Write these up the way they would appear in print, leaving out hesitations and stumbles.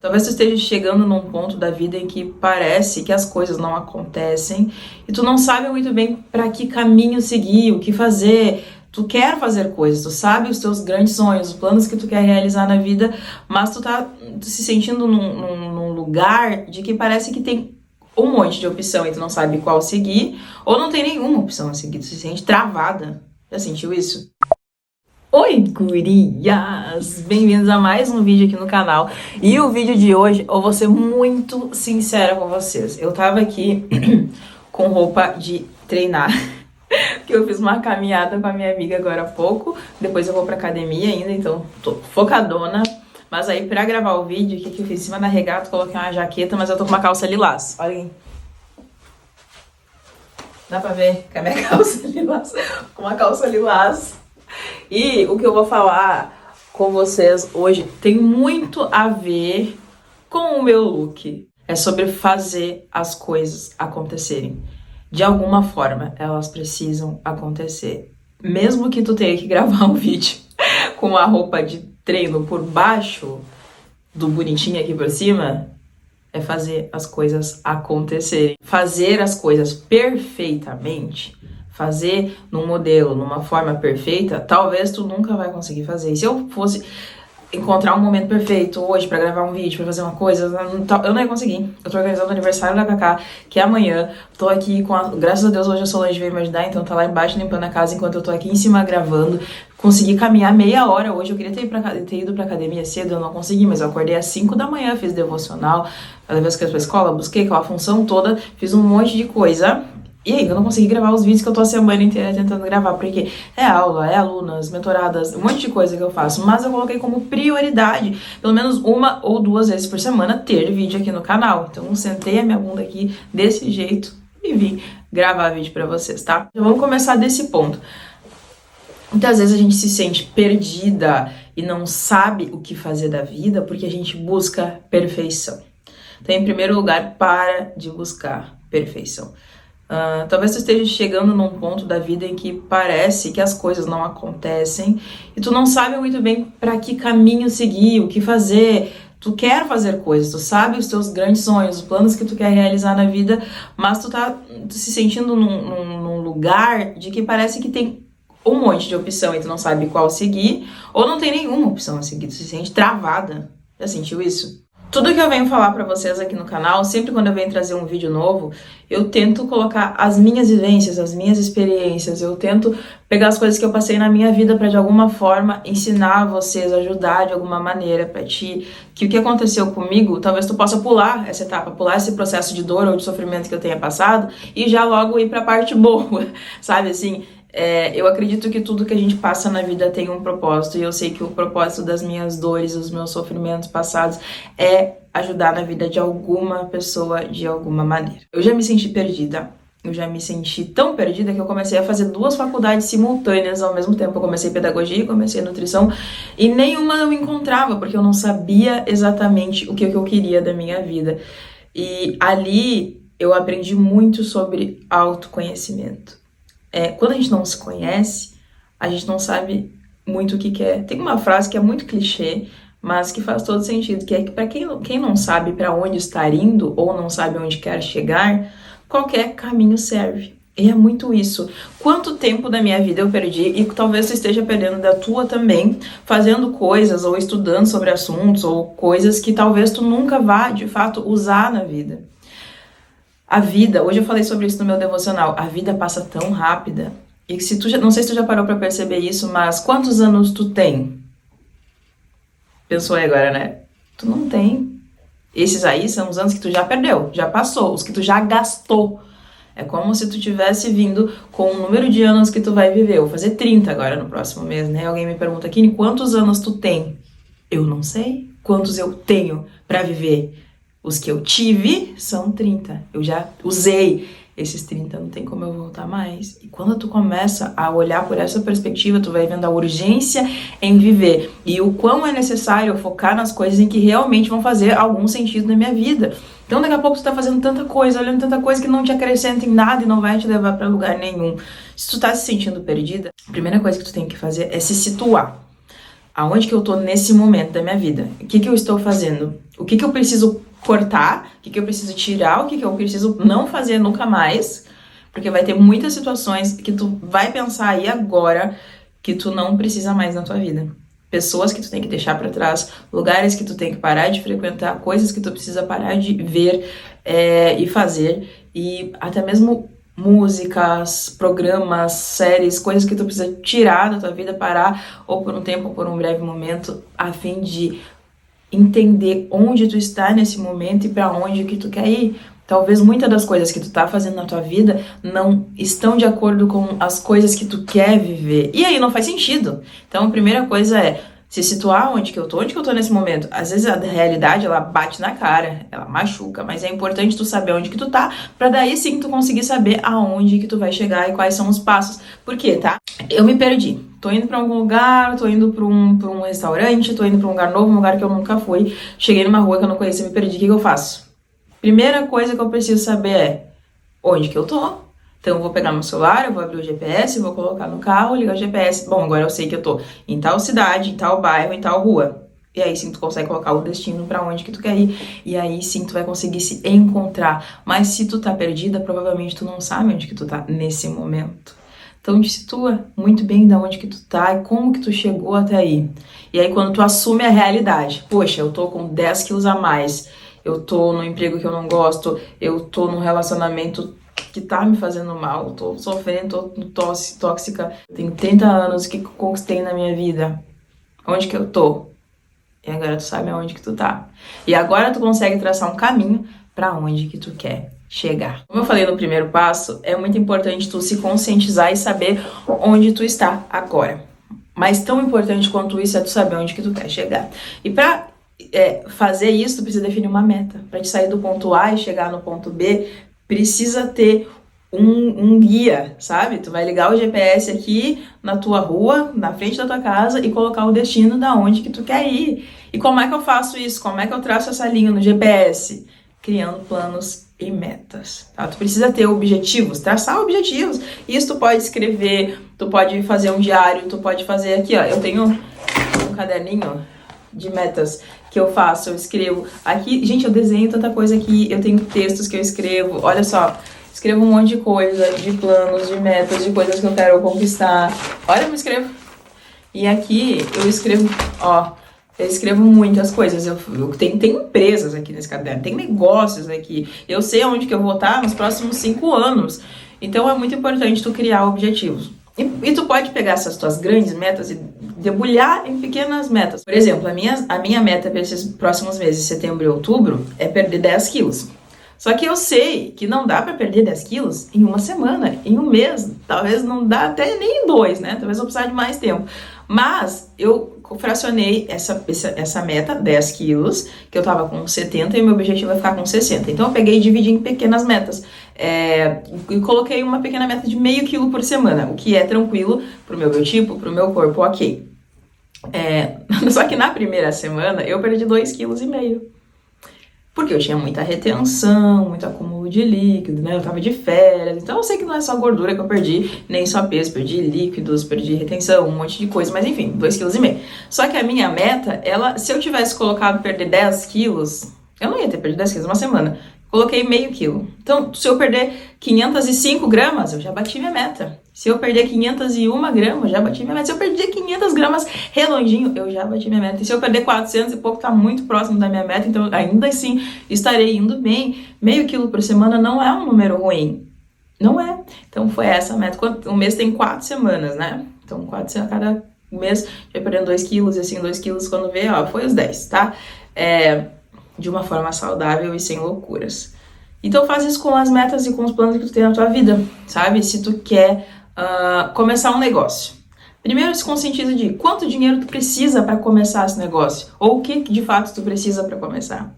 Talvez tu esteja chegando num ponto da vida em que parece que as coisas não acontecem e tu não sabe muito bem para que caminho seguir, o que fazer. Tu quer fazer coisas, tu sabe os teus grandes sonhos, os planos que tu quer realizar na vida, mas tu tá se sentindo num lugar de que parece que tem um monte de opção e tu não sabe qual seguir, ou não tem nenhuma opção a seguir, tu se sente travada. Já sentiu isso? Oi, gurias! Bem-vindos a mais um vídeo aqui no canal. E o vídeo de hoje, eu vou ser muito sincera com vocês. Eu tava aqui com roupa de treinar, que eu fiz uma caminhada com a minha amiga agora há pouco. Depois eu vou pra academia ainda, então tô focadona. Mas aí, pra gravar o vídeo, o que eu fiz? Em cima da regata, coloquei uma jaqueta, mas eu tô com uma calça lilás. Olha aí. Dá pra ver que a minha calça lilás, com uma calça lilás. E o que eu vou falar com vocês hoje tem muito a ver com o meu look. É sobre fazer as coisas acontecerem. De alguma forma, elas precisam acontecer. Mesmo que tu tenha que gravar um vídeo com a roupa de treino por baixo do bonitinho aqui por cima, é fazer as coisas acontecerem. Fazer as coisas perfeitamente, fazer num modelo, numa forma perfeita, talvez tu nunca vai conseguir fazer. E se eu fosse encontrar um momento perfeito hoje pra gravar um vídeo, pra fazer uma coisa, eu não ia conseguir. Eu tô organizando o aniversário da Cacá, que é amanhã. Tô aqui com graças a Deus hoje a Solange veio me ajudar, então tá lá embaixo limpando a casa enquanto eu tô aqui em cima gravando. Consegui caminhar meia hora hoje. Eu queria ter ido pra academia cedo, eu não consegui, mas eu acordei às 5 da manhã, fiz devocional, levei as crianças pra escola, busquei aquela função toda, fiz um monte de coisa. E ainda não consegui gravar os vídeos que eu tô a semana inteira tentando gravar, porque é aula, é alunas, mentoradas, um monte de coisa que eu faço. Mas eu coloquei como prioridade, pelo menos uma ou duas vezes por semana, ter vídeo aqui no canal. Então sentei a minha bunda aqui desse jeito e vim gravar vídeo pra vocês, tá? Então vamos começar desse ponto. Muitas vezes a gente se sente perdida e não sabe o que fazer da vida porque a gente busca perfeição. Então, em primeiro lugar, para de buscar perfeição. Talvez tu esteja chegando num ponto da vida em que parece que as coisas não acontecem e tu não sabe muito bem para que caminho seguir, o que fazer. Tu quer fazer coisas, tu sabe os teus grandes sonhos, os planos que tu quer realizar na vida, mas tu tá se sentindo num lugar de que parece que tem um monte de opção e tu não sabe qual seguir, ou não tem nenhuma opção a seguir, tu se sente travada. Já sentiu isso? Tudo que eu venho falar pra vocês aqui no canal, sempre quando eu venho trazer um vídeo novo, eu tento colocar as minhas vivências, as minhas experiências, eu tento pegar as coisas que eu passei na minha vida pra de alguma forma ensinar vocês, ajudar de alguma maneira pra ti, que o que aconteceu comigo, talvez tu possa pular essa etapa, pular esse processo de dor ou de sofrimento que eu tenha passado e já logo ir pra parte boa, sabe assim? Eu acredito que tudo que a gente passa na vida tem um propósito, e eu sei que o propósito das minhas dores, dos meus sofrimentos passados é ajudar na vida de alguma pessoa de alguma maneira. Eu já me senti perdida, eu já me senti tão perdida que eu comecei a fazer 2 faculdades simultâneas ao mesmo tempo. Eu comecei pedagogia e comecei nutrição, e nenhuma eu me encontrava, porque eu não sabia exatamente o que eu queria da minha vida. E ali eu aprendi muito sobre autoconhecimento. Quando a gente não se conhece, a gente não sabe muito o que quer. Tem uma frase que é muito clichê, mas que faz todo sentido, que é que para quem não sabe para onde está indo ou não sabe onde quer chegar, qualquer caminho serve. E é muito isso. Quanto tempo da minha vida eu perdi, e talvez você esteja perdendo da tua também, fazendo coisas ou estudando sobre assuntos ou coisas que talvez tu nunca vá, de fato, usar na vida. A vida, hoje eu falei sobre isso no meu devocional, a vida passa tão rápida, e que não sei se tu já parou pra perceber isso, mas quantos anos tu tem? Pensou aí agora, né? Tu não tem. Esses aí são os anos que tu já perdeu, já passou, os que tu já gastou. É como se tu tivesse vindo com o número de anos que tu vai viver. Eu vou fazer 30 agora no próximo mês, né? Alguém me pergunta, Kini, quantos anos tu tem? Eu não sei quantos eu tenho pra viver. Os que eu tive são 30. Eu já usei esses 30, não tem como eu voltar mais. E quando tu começa a olhar por essa perspectiva, tu vai vendo a urgência em viver e o quão é necessário focar nas coisas em que realmente vão fazer algum sentido na minha vida. Então daqui a pouco tu tá fazendo tanta coisa, olhando tanta coisa que não te acrescenta em nada e não vai te levar pra lugar nenhum. Se tu tá se sentindo perdida, a primeira coisa que tu tem que fazer é se situar. Aonde que eu tô nesse momento da minha vida? O que eu estou fazendo? O que eu preciso cortar, o que eu preciso tirar, o que eu preciso não fazer nunca mais, porque vai ter muitas situações que tu vai pensar aí agora que tu não precisa mais na tua vida. Pessoas que tu tem que deixar pra trás, lugares que tu tem que parar de frequentar, coisas que tu precisa parar de ver e fazer, e até mesmo músicas, programas, séries, coisas que tu precisa tirar da tua vida, parar ou por um tempo ou por um breve momento, a fim de entender onde tu está nesse momento e para onde que tu quer ir. Talvez muitas das coisas que tu tá fazendo na tua vida não estão de acordo com as coisas que tu quer viver. E aí não faz sentido. Então a primeira coisa é se situar onde que eu tô nesse momento. Às vezes a realidade, ela bate na cara, ela machuca, mas é importante tu saber onde que tu tá, pra daí sim tu conseguir saber aonde que tu vai chegar e quais são os passos. Por quê, tá? Eu me perdi. Tô indo pra algum lugar, tô indo pra um restaurante, tô indo pra um lugar novo, um lugar que eu nunca fui. Cheguei numa rua que eu não conhecia, me perdi. O que eu faço? Primeira coisa que eu preciso saber é onde que eu tô. Então eu vou pegar meu celular, eu vou abrir o GPS, vou colocar no carro, ligar o GPS. Bom, agora eu sei que eu tô em tal cidade, em tal bairro, em tal rua. E aí sim tu consegue colocar o destino pra onde que tu quer ir. E aí sim tu vai conseguir se encontrar. Mas se tu tá perdida, provavelmente tu não sabe onde que tu tá nesse momento. Então te situa muito bem de onde que tu tá e como que tu chegou até aí. E aí quando tu assume a realidade, poxa, eu tô com 10 quilos a mais, eu tô no emprego que eu não gosto, eu tô num relacionamento que tá me fazendo mal, tô sofrendo, tô tóxica, tenho 30 anos, o que eu conquistei na minha vida? Onde que eu tô? E agora tu sabe aonde que tu tá. E agora tu consegue traçar um caminho pra onde que tu quer chegar. Como eu falei no primeiro passo, é muito importante tu se conscientizar e saber onde tu está agora. Mas tão importante quanto isso é tu saber onde que tu quer chegar. E pra fazer isso, tu precisa definir uma meta. Pra te sair do ponto A e chegar no ponto B, precisa ter um guia, sabe? Tu vai ligar o GPS aqui na tua rua, na frente da tua casa e colocar o destino da onde que tu quer ir. E como é que eu faço isso? Como é que eu traço essa linha no GPS? Criando planos e metas, tá? Tu precisa ter objetivos, traçar objetivos. Isso tu pode escrever, tu pode fazer um diário, tu pode fazer aqui, ó. Eu tenho um caderninho de metas que eu faço, eu escrevo. Aqui, gente, eu desenho tanta coisa aqui, eu tenho textos que eu escrevo, olha só. Escrevo um monte de coisa, de planos, de metas, de coisas que eu quero conquistar. Olha, eu escrevo. E aqui eu escrevo, ó, eu escrevo muitas coisas. Eu tenho empresas aqui nesse caderno, tem negócios aqui. Eu sei onde que eu vou estar nos próximos 5 anos. Então é muito importante tu criar objetivos. E tu pode pegar essas tuas grandes metas e debulhar em pequenas metas. Por exemplo, a minha meta para esses próximos meses, setembro e outubro, é perder 10 quilos. Só que eu sei que não dá pra perder 10 quilos em uma semana, em um mês, talvez não dá até nem em 2, né? Talvez eu precisar de mais tempo. Mas eu fracionei essa meta, 10 quilos, que eu tava com 70 e meu objetivo é ficar com 60. Então eu peguei e dividi em pequenas metas. E coloquei uma pequena meta de meio quilo por semana, o que é tranquilo pro meu biotipo, pro meu corpo, ok. Só que na primeira semana eu perdi 2,5 kg. Porque eu tinha muita retenção, muito acúmulo de líquido, né? Eu tava de férias, então eu sei que não é só gordura que eu perdi, nem só peso, perdi líquidos, perdi retenção, um monte de coisa, mas enfim, 2,5 kg. Só que a minha meta, se eu tivesse colocado perder 10 quilos, eu não ia ter perdido 10 quilos uma semana. Coloquei meio quilo. Então, se eu perder 505 gramas, eu já bati minha meta. Se eu perder 501 gramas, eu já bati minha meta. Se eu perder 500 gramas redondinho, eu já bati minha meta. E se eu perder 400 e pouco, tá muito próximo da minha meta, então ainda assim estarei indo bem. Meio quilo por semana não é um número ruim. Não é. Então foi essa a meta. Um mês tem 4 semanas, né? Então 4 semanas, cada mês vai perdendo 2 quilos, e assim 2 quilos quando vê, ó, foi os 10, tá? De uma forma saudável e sem loucuras. Então faz isso com as metas e com os planos que tu tem na tua vida, sabe? Se tu quer começar um negócio. Primeiro se conscientiza de quanto dinheiro tu precisa para começar esse negócio, ou o que de fato tu precisa para começar.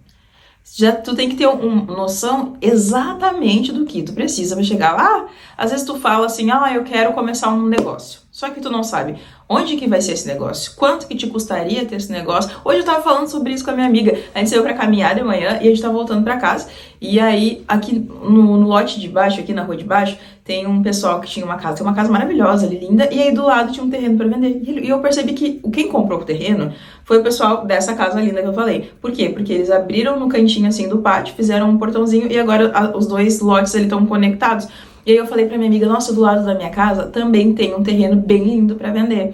Tu tem que ter uma noção exatamente do que tu precisa para chegar lá. Às vezes tu fala assim, eu quero começar um negócio. Só que tu não sabe onde que vai ser esse negócio, quanto que te custaria ter esse negócio. Hoje eu tava falando sobre isso com a minha amiga. A gente saiu pra caminhar de manhã e a gente tá voltando pra casa. E aí, aqui no lote de baixo, aqui na rua de baixo, tem um pessoal que tinha uma casa, que é uma casa maravilhosa, ali, linda. E aí do lado tinha um terreno pra vender. E eu percebi que quem comprou o terreno foi o pessoal dessa casa linda que eu falei. Por quê? Porque eles abriram no cantinho assim do pátio, fizeram um portãozinho e agora os dois lotes ali estão conectados. E aí eu falei pra minha amiga, nossa, do lado da minha casa também tem um terreno bem lindo pra vender.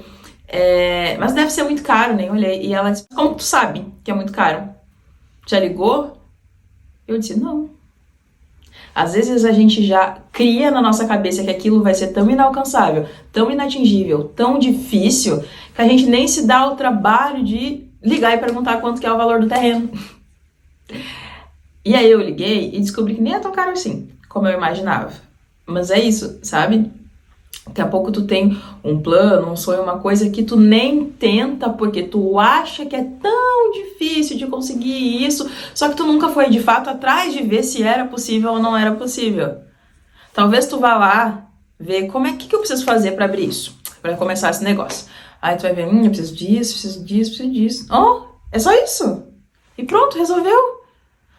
Mas deve ser muito caro, nem olhei. E ela disse, como tu sabe que é muito caro? Já ligou? Eu disse, não. Às vezes a gente já cria na nossa cabeça que aquilo vai ser tão inalcançável, tão inatingível, tão difícil, que a gente nem se dá o trabalho de ligar e perguntar quanto que é o valor do terreno. E aí eu liguei e descobri que nem é tão caro assim, como eu imaginava. Mas é isso, sabe? Daqui a pouco tu tem um plano, um sonho, uma coisa que tu nem tenta porque tu acha que é tão difícil de conseguir isso, só que tu nunca foi de fato atrás de ver se era possível ou não era possível. Talvez tu vá lá ver como que eu preciso fazer para abrir isso, para começar esse negócio. Aí tu vai ver, eu preciso disso, preciso disso, preciso disso. Oh, é só isso. E pronto, resolveu.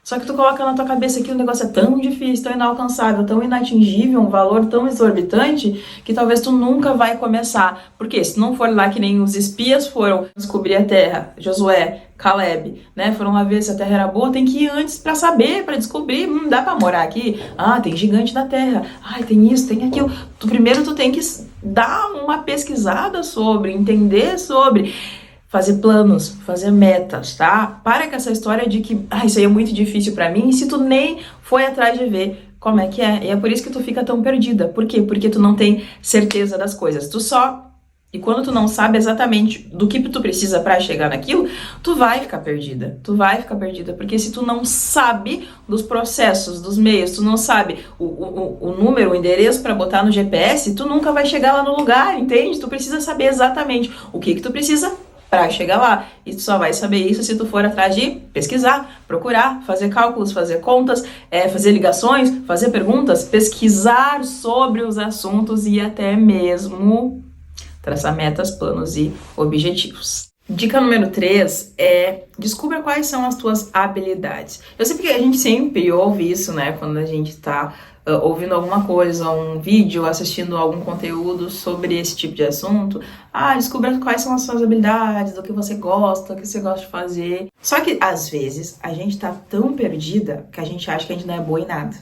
Só que tu coloca na tua cabeça que o negócio é tão difícil, tão inalcançável, tão inatingível, um valor tão exorbitante, que talvez tu nunca vai começar. Porque se não for lá que nem os espias foram descobrir a terra, Josué, Caleb, né, foram lá ver se a terra era boa, tem que ir antes pra saber, pra descobrir, dá pra morar aqui? Ah, tem gigante na terra, ai, tem isso, tem aquilo. Primeiro tu tem que dar uma pesquisada sobre, entender sobre... Fazer planos, fazer metas, tá? Para com essa história de que isso aí é muito difícil pra mim, se tu nem foi atrás de ver como é que é. E é por isso que tu fica tão perdida. Por quê? Porque tu não tem certeza das coisas. E quando tu não sabe exatamente do que tu precisa pra chegar naquilo, tu vai ficar perdida. Tu vai ficar perdida. Porque se tu não sabe dos processos, dos meios, tu não sabe o número, o endereço pra botar no GPS, tu nunca vai chegar lá no lugar, entende? Tu precisa saber exatamente o que tu precisa para chegar lá. E tu só vai saber isso se tu for atrás de pesquisar, procurar, fazer cálculos, fazer contas, fazer ligações, fazer perguntas, pesquisar sobre os assuntos e até mesmo traçar metas, planos e objetivos. Dica número 3 é descubra quais são as tuas habilidades. Eu sei que a gente sempre ouve isso, né, quando a gente tá ouvindo alguma coisa, um vídeo, assistindo algum conteúdo sobre esse tipo de assunto. Descubra quais são as suas habilidades, do que você gosta, do que você gosta de fazer. Só que, às vezes, a gente tá tão perdida que a gente acha que a gente não é boa em nada,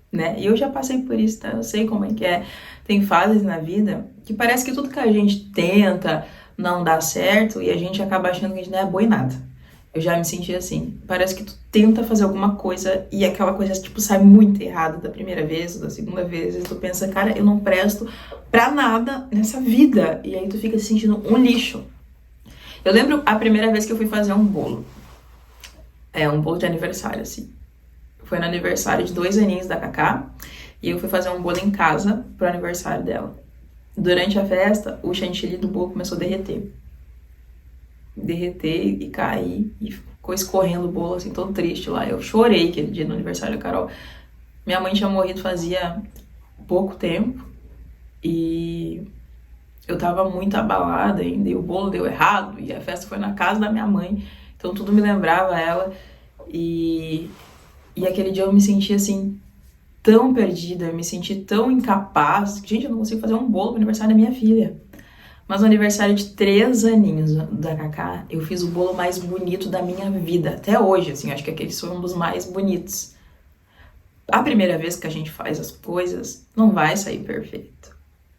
né? E eu já passei por isso, tá? Eu sei como é que é. Tem fases na vida que parece que tudo que a gente tenta não dá certo e a gente acaba achando que a gente não é boa em nada. Eu já me senti assim. Parece que tu tenta fazer alguma coisa e aquela coisa, tipo, sai muito errado da primeira vez ou da segunda vez. E tu pensa, cara, eu não presto pra nada nessa vida. E aí tu fica se sentindo um lixo. Eu lembro a primeira vez que eu fui fazer um bolo. Um bolo de aniversário, assim. Foi no aniversário de 2 aninhos da Cacá. E eu fui fazer um bolo em casa pro aniversário dela. Durante a festa, o chantilly do bolo começou a derreter e cair, e ficou escorrendo o bolo, assim, todo triste lá. Eu chorei aquele dia no aniversário da Carol. Minha mãe tinha morrido fazia pouco tempo, e eu tava muito abalada ainda, e o bolo deu errado, e a festa foi na casa da minha mãe, então tudo me lembrava ela, e aquele dia eu me senti, assim, tão perdida, eu me senti tão incapaz. Gente, eu não consigo fazer um bolo pro aniversário da minha filha. Mas no aniversário de 3 aninhos da Cacá, eu fiz o bolo mais bonito da minha vida. Até hoje, assim, acho que aquele foi um dos mais bonitos. A primeira vez que a gente faz as coisas, não vai sair perfeito.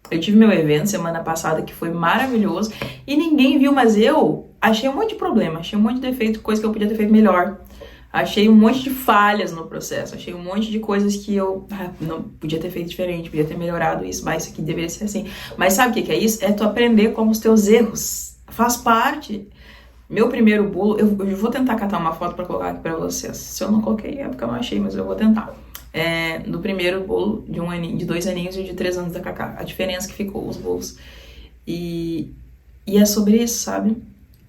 Eu tive meu evento semana passada que foi maravilhoso e ninguém viu, mas eu achei um monte de problema, achei um monte de defeito, coisa que eu podia ter feito melhor. Achei um monte de falhas no processo, achei um monte de coisas que eu não podia ter feito diferente, podia ter melhorado isso, mas isso aqui deveria ser assim. Mas sabe o que é isso? É tu aprender com os teus erros. Faz parte. Meu primeiro bolo, eu vou tentar catar uma foto pra colocar aqui pra vocês. Se eu não coloquei é porque eu não achei, mas eu vou tentar. Do primeiro bolo de 1 aninho, de 2 aninhos e de 3 anos da Cacá. A diferença que ficou os bolos. E é sobre isso, sabe?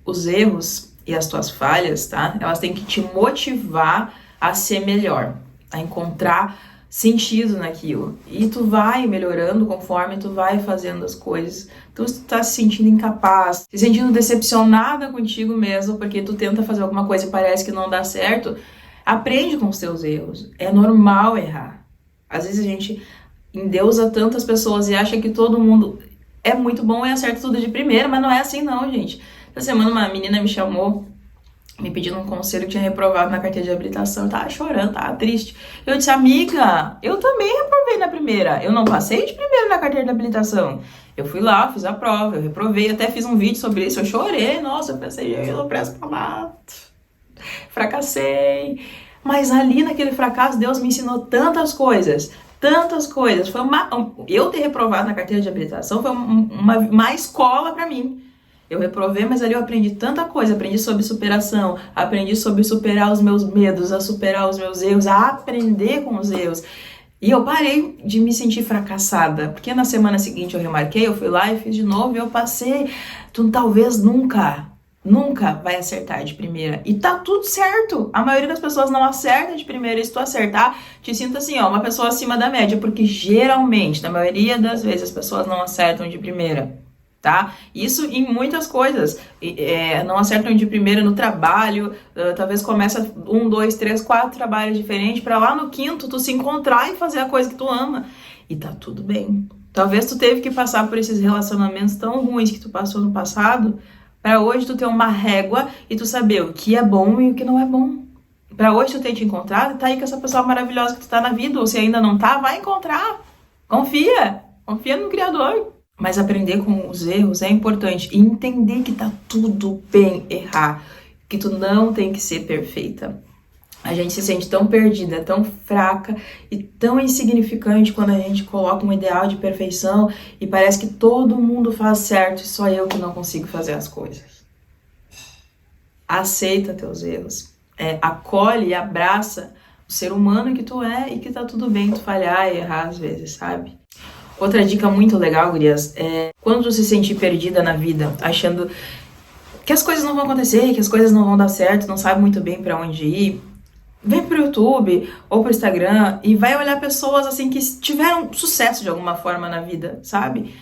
Os erros e as tuas falhas, tá? Elas têm que te motivar a ser melhor, a encontrar sentido naquilo. E tu vai melhorando conforme tu vai fazendo as coisas. Tu tá se sentindo incapaz, se sentindo decepcionada contigo mesmo, porque tu tenta fazer alguma coisa e parece que não dá certo, aprende com os teus erros. É normal errar. Às vezes a gente endeusa tantas pessoas e acha que todo mundo é muito bom e acerta tudo de primeira, mas não é assim não, gente. Essa semana uma menina me chamou, me pedindo um conselho que tinha reprovado na carteira de habilitação. Eu tava chorando, tava triste. Eu disse, amiga, eu também reprovei na primeira. Eu não passei de primeira na carteira de habilitação. Eu fui lá, fiz a prova, eu reprovei, até fiz um vídeo sobre isso. Eu chorei, nossa, eu pensei, eu não presto pra nada. Fracassei. Mas ali naquele fracasso, Deus me ensinou tantas coisas. Tantas coisas. Eu ter reprovado na carteira de habilitação foi uma escola pra mim. Eu reprovei, mas ali eu aprendi tanta coisa. Aprendi sobre superação, aprendi sobre superar os meus medos, a superar os meus erros, a aprender com os erros. E eu parei de me sentir fracassada, porque na semana seguinte eu remarquei, eu fui lá e fiz de novo e eu passei. Tu talvez nunca vai acertar de primeira. E tá tudo certo. A maioria das pessoas não acerta de primeira. E se tu acertar, te sinta assim, ó, uma pessoa acima da média, porque geralmente, na maioria das vezes, as pessoas não acertam de primeira. Tá? Isso em muitas coisas, não acertam de primeira no trabalho, talvez começa 1, 2, 3, 4 trabalhos diferentes, para lá no quinto tu se encontrar e fazer a coisa que tu ama, e tá tudo bem. Talvez tu teve que passar por esses relacionamentos tão ruins que tu passou no passado, para hoje tu ter uma régua e tu saber o que é bom e o que não é bom. Para hoje tu ter te encontrado, tá aí com essa pessoa maravilhosa que tu tá na vida, ou se ainda não tá, vai encontrar. Confia no Criador. Mas aprender com os erros é importante e entender que tá tudo bem errar, que tu não tem que ser perfeita. A gente se sente tão perdida, tão fraca e tão insignificante quando a gente coloca um ideal de perfeição e parece que todo mundo faz certo e só eu que não consigo fazer as coisas. Aceita teus erros, acolhe e abraça o ser humano que tu é e que tá tudo bem tu falhar e errar às vezes, sabe? Outra dica muito legal, gurias, é quando tu se sentir perdida na vida, achando que as coisas não vão acontecer, que as coisas não vão dar certo, não sabe muito bem pra onde ir, vem pro YouTube ou pro Instagram e vai olhar pessoas assim que tiveram sucesso de alguma forma na vida, sabe?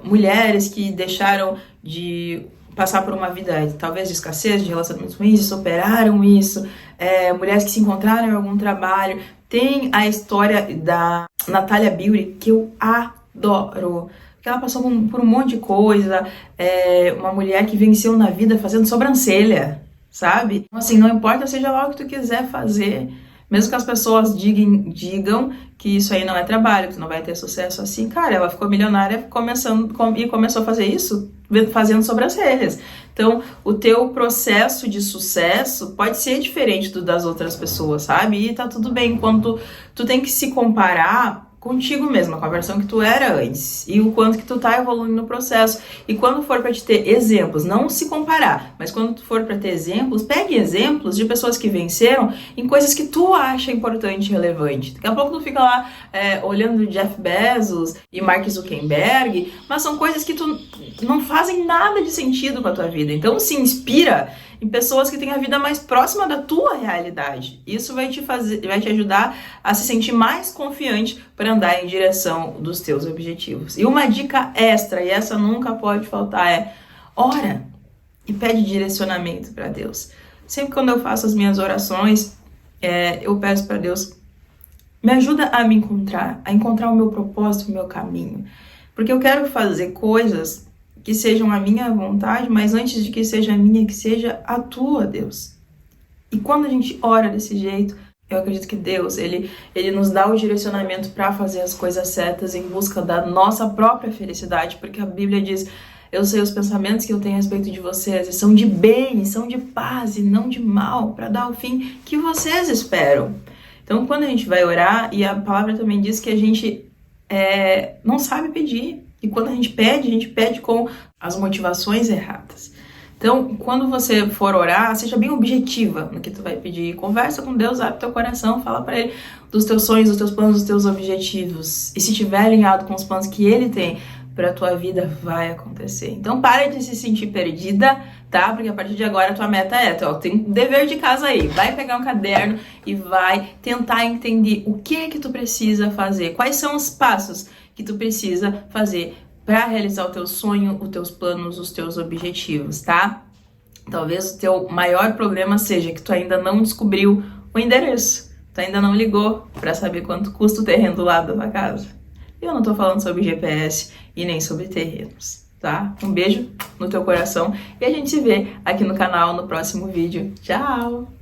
Mulheres que deixaram de passar por uma vida talvez de escassez, de relacionamentos ruins e superaram isso, mulheres que se encontraram em algum trabalho. Tem a história da Natália Biuri, que eu adoro, porque ela passou por um monte de coisa, uma mulher que venceu na vida fazendo sobrancelha, sabe? Então, assim, não importa, seja lá o que tu quiser fazer, mesmo que as pessoas digam que isso aí não é trabalho, que tu não vai ter sucesso assim, cara, ela ficou milionária e começou a fazer isso fazendo sobrancelhas. Então, o teu processo de sucesso pode ser diferente do das outras pessoas, sabe? E tá tudo bem, quando tu tem que se comparar contigo mesma, com a versão que tu era antes, e o quanto que tu tá evoluindo no processo. E quando for pra te ter exemplos, não se comparar, mas quando tu for pra ter exemplos, pegue exemplos de pessoas que venceram em coisas que tu acha importante e relevante. Daqui a pouco tu fica lá olhando Jeff Bezos e Mark Zuckerberg, mas são coisas que tu não fazem nada de sentido com a tua vida. Então se inspira em pessoas que têm a vida mais próxima da tua realidade. Isso vai te ajudar a se sentir mais confiante para andar em direção dos teus objetivos. E uma dica extra, e essa nunca pode faltar, ora e pede direcionamento para Deus. Sempre quando eu faço as minhas orações, eu peço para Deus, me ajuda a me encontrar, a encontrar o meu propósito, o meu caminho. Porque eu quero fazer coisas que sejam a minha vontade, mas antes de que seja a minha, que seja a tua, Deus. E quando a gente ora desse jeito, eu acredito que Deus, ele nos dá o direcionamento para fazer as coisas certas em busca da nossa própria felicidade, porque a Bíblia diz, eu sei os pensamentos que eu tenho a respeito de vocês, e são de bem, são de paz e não de mal, para dar o fim que vocês esperam. Então, quando a gente vai orar, e a palavra também diz que a gente não sabe pedir, e quando a gente pede com as motivações erradas. Então, quando você for orar, seja bem objetiva no que tu vai pedir. Conversa com Deus, abre teu coração, fala para Ele dos teus sonhos, dos teus planos, dos teus objetivos. E se tiver alinhado com os planos que Ele tem pra tua vida vai acontecer. Então para de se sentir perdida, tá? Porque a partir de agora a tua meta é, tem um dever de casa aí, vai pegar um caderno e vai tentar entender o que é que tu precisa fazer, quais são os passos que tu precisa fazer para realizar o teu sonho, os teus planos, os teus objetivos, tá? Talvez o teu maior problema seja que tu ainda não descobriu o endereço, tu ainda não ligou para saber quanto custa o terreno do lado da tua casa. Eu não tô falando sobre GPS e nem sobre terrenos, tá? Um beijo no teu coração e a gente se vê aqui no canal no próximo vídeo. Tchau!